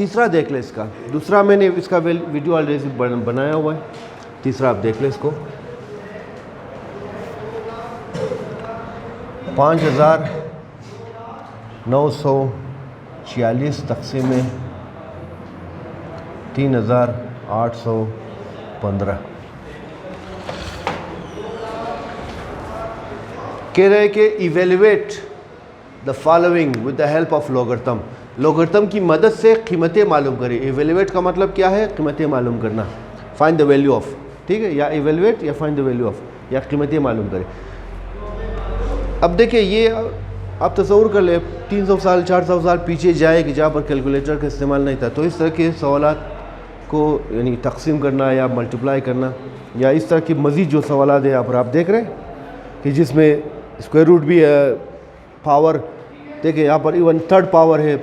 तीसरा देख ले इसका, दूसरा मैंने इसका वीडियो ऑलरेडी बनाया हुआ है, तीसरा आप देख ले इसको। 5946 तक़सीम में 3815 कह रहे हैं कि evaluate the following with the help of logarithm. Logarithm की मदद से कीमतें मालूम करें। इवेल्युएट का मतलब क्या है? कीमतें मालूम करना, फाइंड द वैल्यू ऑफ, ठीक है, या इवेल्युएट या फाइंड द वैल्यू ऑफ, या कीमतें मालूम करें। अब देखिए ये आप तस्वुर कर ले 300 साल 400 साल पीछे जाए कि जहाँ पर कैलकुलेटर का इस्तेमाल नहीं था, तो इस तरह के सवालात को यानी तकसीम करना या मल्टीप्लाई करना या इस तरह की मज़ीद जो सवालात है यहाँ पर आप देख रहे हैं कि जिसमें स्क्वायर रूट भी है, पावर देखिए यहाँ पर इवन थर्ड पावर है,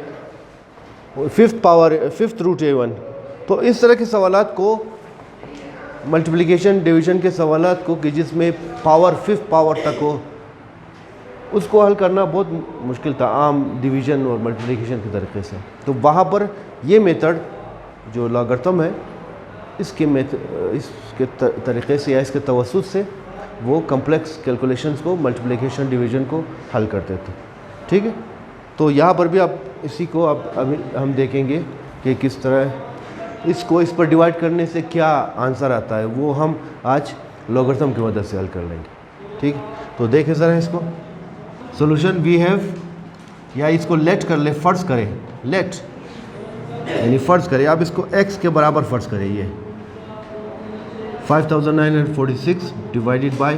फिफ्थ रूट है इवन। तो इस तरह के सवालात को मल्टीप्लिकेशन डिवीज़न के सवालात को कि जिसमें पावर फिफ्थ पावर तक हो, उसको हल करना बहुत मुश्किल था आम डिवीज़न और मल्टीप्लिकेशन के तरीके से। तो वहाँ पर ये मेथड जो लॉगरिथम है इसके तरीके से या इसके तवस्सुत से वो कम्प्लेक्स कैलकुलेशंस को, मल्टीप्लिकेशन डिवीज़न को हल करते थे, ठीक है। तो यहाँ पर भी आप इसी को अब अभी हम देखेंगे कि किस तरह इसको इस पर डिवाइड करने से क्या आंसर आता है, वो हम आज लॉगरिथम की मदद से हल कर लेंगे, ठीक है। तो देखें ज़रा इसको, सोल्यूशन वी हैव, या इसको लेट कर ले, फ़र्ज़ करें, लेट यानी फ़र्ज़ करें, आप इसको x के बराबर फ़र्ज़ करें। ये 5946 डिवाइडेड बाय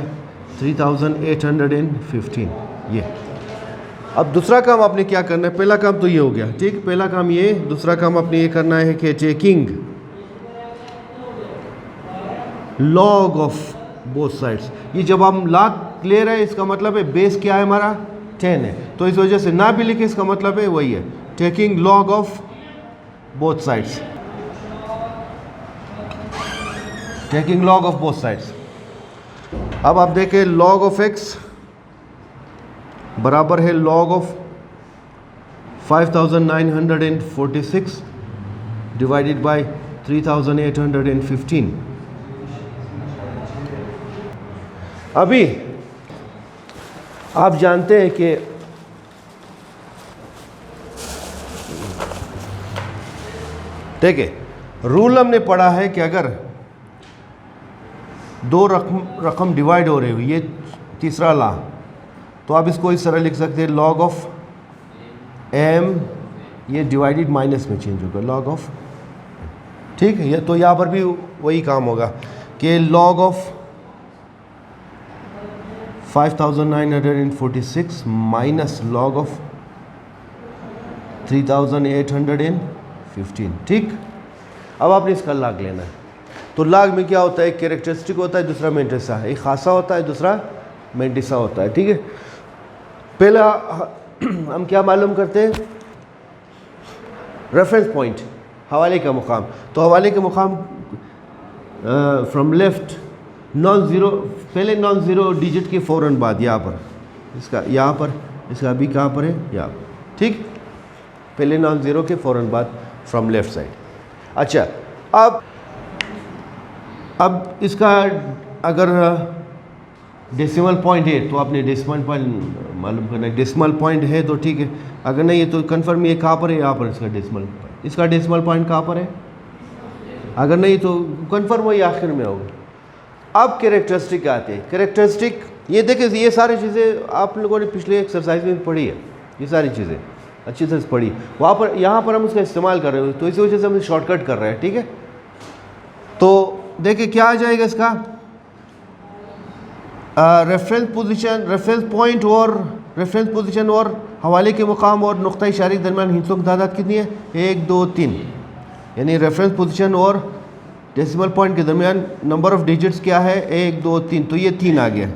3815, ये। अब दूसरा काम आपने क्या करना है? पहला काम तो ये हो गया, ठीक, पहला काम ये। दूसरा काम आपने ये करना है कि taking log of both sides. ये जब हम लॉग क्लियर है, इसका मतलब है बेस क्या है हमारा 10 है, तो इस वजह से ना भी लिखे, इसका मतलब है वही है, taking log of both sides, taking log of both sides. अब आप देखें लॉग ऑफ x बराबर है लॉग ऑफ 5946 डिवाइडेड बाय 3815। अभी आप जानते हैं कि देखिए रूल हमने पढ़ा है कि अगर दो रकम डिवाइड हो रही हो, ये तीसरा ला, तो आप इसको इस तरह लिख सकते हैं लॉग ऑफ m, ये डिवाइडेड माइनस में चेंज होगा, लॉग ऑफ, ठीक है। ये तो यहाँ पर भी वही काम होगा कि log of 5946 minus log of 3815, ठीक। अब आपने इसका लाग लेना है। तो लाग में क्या होता है? एक कैरेक्टरिस्टिक होता है, दूसरा मेंटिसा है, एक खासा होता है, दूसरा मेंटिसा होता है, ठीक है। पहला हम क्या मालूम करते हैं? रेफरेंस पॉइंट, हवाले का मुकाम। तो हवाले के मुकाम फ्रॉम लेफ्ट नॉन ज़ीरो, पहले नॉन ज़ीरो डिजिट के फ़ौरन बाद यहाँ पर इसका, यहाँ पर इसका अभी कहाँ पर है? यहाँ पर, ठीक। पहले नॉन ज़ीरो के फ़ौरन बाद फ्रॉम लेफ़्ट साइड। अच्छा, अब इसका अगर डेसिमल पॉइंट है तो आपने डेसिमल पॉइंट मालूम करना है। डेसिमल पॉइंट है तो ठीक है, अगर नहीं है तो कन्फर्म ये कहाँ पर है? यहाँ पर इसका डेसिमल पॉइंट कहाँ पर है? अगर नहीं तो कन्फर्म वही आखिर में होगा। अब कैरेक्टरिस्टिक आते हैं। कैरेक्टरिस्टिक ये देखिए, ये सारी चीज़ें आप लोगों ने पिछले एक्सरसाइज में पढ़ी है, ये सारी चीज़ें अच्छी तरह से पढ़ी। वहाँ पर यहाँ पर हम उसका इस्तेमाल कर रहे हो, तो इसी वजह से हम शॉर्टकट कर रहे हैं, ठीक है। तो देखिए क्या आ जाएगा इसका, रेफरेंस पोजीशन और हवाले के मुकाम और नुक्ता इशारे के दरमियान हिस्सों की तादाद कितनी है? 1 2 3, यानी रेफरेंस पोजीशन और डेसिमल पॉइंट के दरमियान नंबर ऑफ डिजिट्स क्या है? 1 2 3, तो ये 3 आ गया,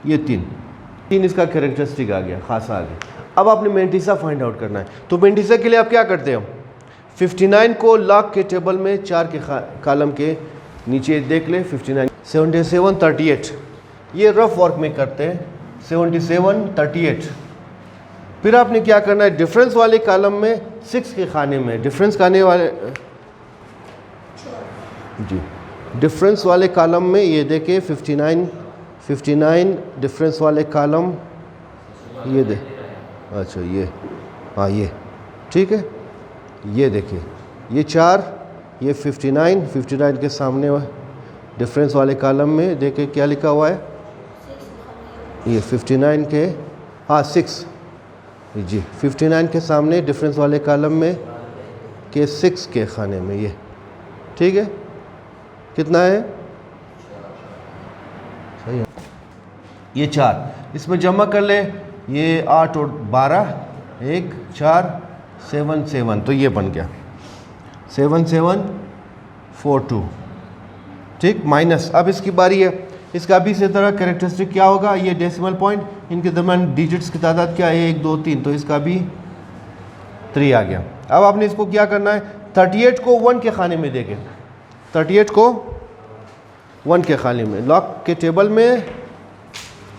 ये 3 इसका कैरेक्टरिस्टिक आ गया, खासा आ गया। अब आपने मेंटिसा फाइंड आउट करना है। तो मेंटिसा के लिए आप क्या करते हो? 59 को लॉग के टेबल में 4 के कॉलम के नीचे देख ले, 59 77 38, ये रफ वर्क में करते हैं। 77 38 फिर आपने क्या करना है, डिफरेंस वाले कॉलम में 6 के खाने में, डिफरेंस खाने वाले जी डिफरेंस वाले कॉलम में ये देखिए 59 डिफरेंस वाले कॉलम ये दे, अच्छा ये, हाँ ये ठीक है, ये देखिए ये 4, ये 59 के सामने डिफरेंस वाले कॉलम में देखिए क्या लिखा हुआ है, ये 59 के, हाँ 6 जी, 59 के सामने डिफरेंस वाले कॉलम में के 6 के खाने में ये, ठीक है, कितना है, सही है, ये 4, इसमें जमा कर ले, ये 8 और 12, 1 4 7 7, तो ये बन गया 7742, ठीक, माइनस। अब इसकी बारी है, इसका भी इसी तरह कैरेक्टरिस्टिक क्या होगा, ये डेसिमल पॉइंट, इनके दरमियान डिजिट्स की तादाद क्या है, 1 2 3, तो इसका भी 3 आ गया। अब आपने इसको क्या करना है, 38 को 1 के खाने में देखें, 38 को 1 के खाने में, लॉग के टेबल में,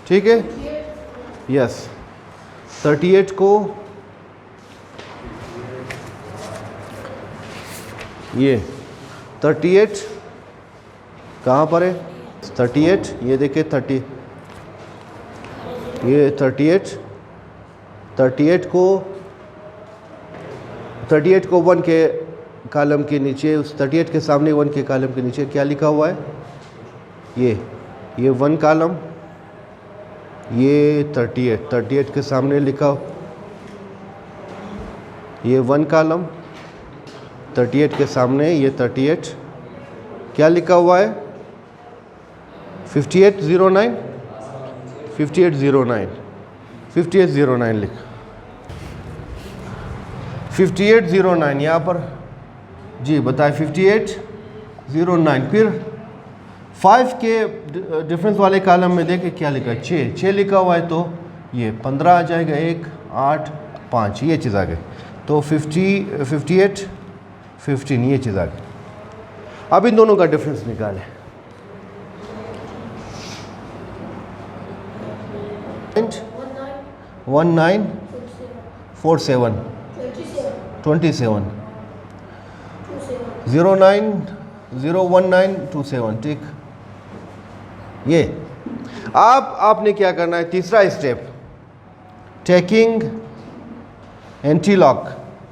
ठीक है, यस, 38 को ये 38 कहाँ पर है, 38, ये देखिए 30, ये 38 को 1 के कॉलम के नीचे, उस 38 के सामने 1 के कॉलम के नीचे क्या लिखा हुआ है, ये 1 कॉलम, ये 38 के सामने लिखा, ये 1 कॉलम, 38 के सामने ये 38 क्या लिखा हुआ है, 5809 लिख, 5809 यहाँ पर जी बताए, 5809, फिर 5 के डिफरेंस वाले कॉलम में देखे क्या लिखा है, 6 लिखा हुआ है, तो ये 15 आ जाएगा, 1 8 5, ये चीज़ आ गई, तो 58 15, ये चीज़ आ गई। अब इन दोनों का डिफरेंस निकालें, 1947 27 0901927, ठीक, ये। अब आपने क्या करना है, तीसरा स्टेप, टेकिंग एंटी लॉक,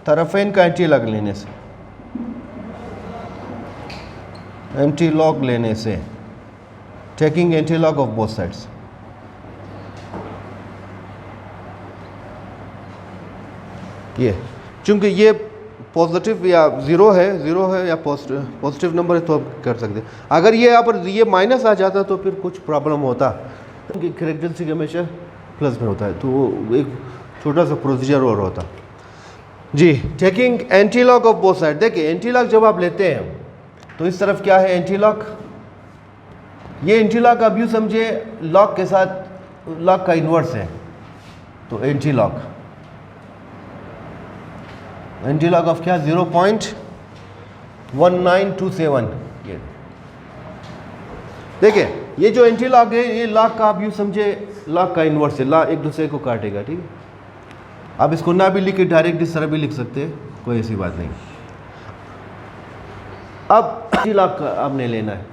तरफेन का एंटी लॉक लेने से, एंटी लॉक लेने से, taking anti lock of both sides, ये चूंकि ये पॉजिटिव या ज़ीरो है या पॉजिटिव नंबर है, तो आप कर सकते हैं। अगर ये यहाँ पर ये माइनस आ जाता तो फिर कुछ प्रॉब्लम होता, क्योंकि कैरेक्टरिस्टिक हमेशा प्लस में होता है, तो एक छोटा सा प्रोसीजर और होता जी। Taking anti lock of both side, देखिए एंटी लॉक जब आप लेते हैं तो इस तरफ क्या है एंटी लॉक, ये एंटी लॉक आप यूँ समझे लॉक के साथ लॉक का इन्वर्स है, तो एंटी लॉक ऑफ क्या 0.1927, ये देखिए ये जो एंटी लॉक है, ये लॉक का आप यूँ समझे लॉक का इन्वर्स है, लॉक एक दूसरे को काटेगा, ठीक है। आप इसको ना भी लिख के डायरेक्ट इस तरह भी लिख सकते हैं, कोई ऐसी बात नहीं। अब एंटी लॉक आपने लेना है,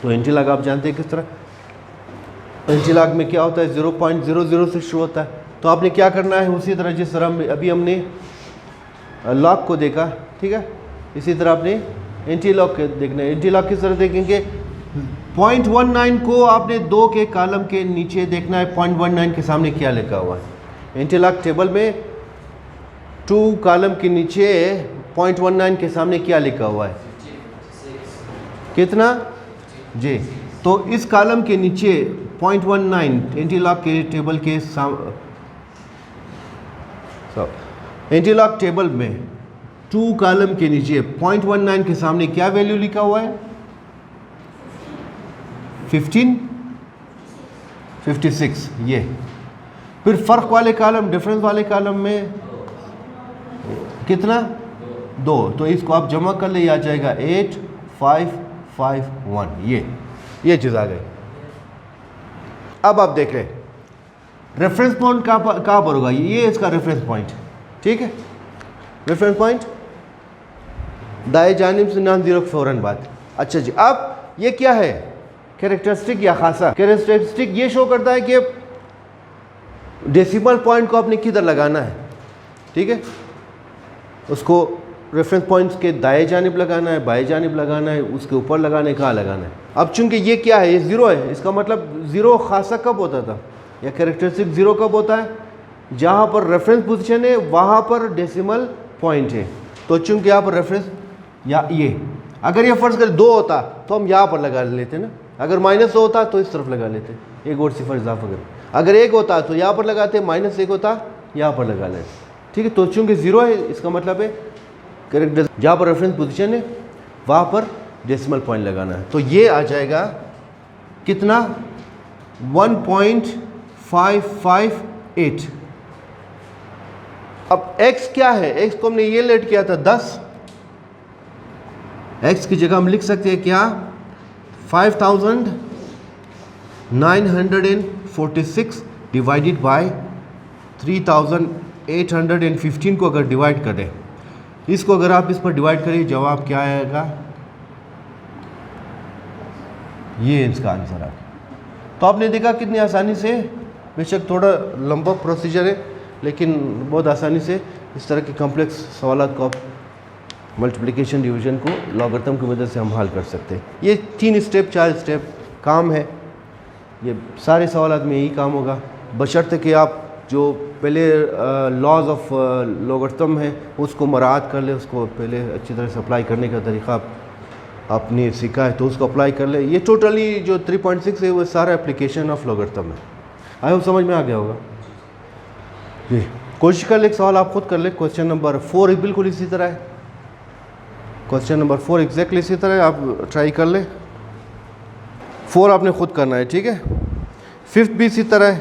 तो एंटी लॉक आप जानते हैं किस तरह, एंटी लॉक में क्या होता है 0.00 से शुरू होता है, तो आपने क्या करना है उसी तरह जिस तरह अभी हमने लॉक को देखा, ठीक है, इसी तरह आपने एंटी लॉक देखना है। एंटी लॉक किस तरह देखेंगे, 0.19 को आपने 2 के कॉलम के नीचे देखना है, 0.19 के सामने क्या लिखा हुआ है। एंटी लॉक टेबल में 2 कॉलम के नीचे 0.19 के सामने क्या लिखा हुआ है, कितना जी, तो इस कॉलम के नीचे 0.19 एंटी लॉक के टेबल के एंटी लॉक टेबल में 2 कॉलम के नीचे 0.19 के सामने क्या वैल्यू लिखा हुआ है, 56, ये। फिर फ़र्क वाले कॉलम, डिफरेंस वाले कॉलम में कितना 2, तो इसको आप जमा कर ले, आ जाएगा 8551, ये चीज़ आ गई। अब आप देख रहे रेफरेंस पॉइंट कहाँ पर होगा, ये इसका रेफरेंस पॉइंट, ठीक है। रेफरेंस पॉइंट दाएं जानिब से नॉन जीरो फ़ौरन बाद। अच्छा जी, अब ये क्या है, कैरेक्टरिस्टिक या खासा। कैरेक्टरिस्टिक ये शो करता है कि डेसिमल पॉइंट को आपने किधर लगाना है, ठीक है। उसको रेफरेंस पॉइंट्स के दाएं जानिब लगाना है, बाएं जानिब लगाना है, उसके ऊपर लगाना है, कहाँ लगाना है। अब चूंकि ये क्या है, ये ज़ीरो है, इसका मतलब ज़ीरो खासा कब होता था या कैरेक्टरिस्टिक ज़ीरो कब होता है, जहाँ पर रेफरेंस पोजीशन है वहाँ पर डेसिमल पॉइंट है। तो चूंकि यहाँ पर रेफरेंस या ये, अगर ये फ़र्ज़ कर 2 होता तो हम यहाँ पर लगा लेते ना, अगर -2 होता तो इस तरफ लगा लेते, एक और सिफर इजाफा कर। अगर 1 होता तो यहाँ पर लगाते, -1 होता यहाँ पर लगा लेते, ठीक है। तो चूंकि ज़ीरो है, इसका मतलब है करेक्ट जहाँ पर रेफरेंस पोजीशन है वहाँ पर डेसिमल पॉइंट लगाना है। तो ये आ जाएगा कितना, 1.558। अब x क्या है, x को हमने ये लेट किया था 10, x की जगह हम लिख सकते हैं क्या, 5946 डिवाइडेड बाय 3815 को अगर डिवाइड करें, इसको अगर आप इस पर डिवाइड करिए, जवाब क्या आएगा, ये इसका आंसर है। तो आपने देखा कितनी आसानी से, बेशक थोड़ा लंबा प्रोसीजर है लेकिन बहुत आसानी से इस तरह के कॉम्प्लेक्स सवालात को आप मल्टीप्लिकेशन डिवीजन को लॉगरिथम की मदद से हम हल कर सकते हैं। ये 3 स्टेप 4 स्टेप काम है, ये सारे सवालात में यही काम होगा, बशर्ते कि आप जो पहले लॉज ऑफ लॉगरिथम है उसको मराहत कर ले, उसको पहले अच्छी तरह से अप्लाई करने का तरीका आपने सीखा है तो उसको अप्लाई कर ले। ये टोटली जो 3.6 है वो सारा एप्लीकेशन ऑफ लॉगरिथम है। आई होप समझ में आ गया होगा। जी कोशिश कर ले, एक सवाल आप खुद कर ले। क्वेश्चन नंबर 4 बिल्कुल इसी तरह है, क्वेश्चन नंबर 4 एग्जैक्टली इसी तरह है, आप ट्राई कर ले। 4 आपने खुद करना है, ठीक है। 5th भी इसी तरह है,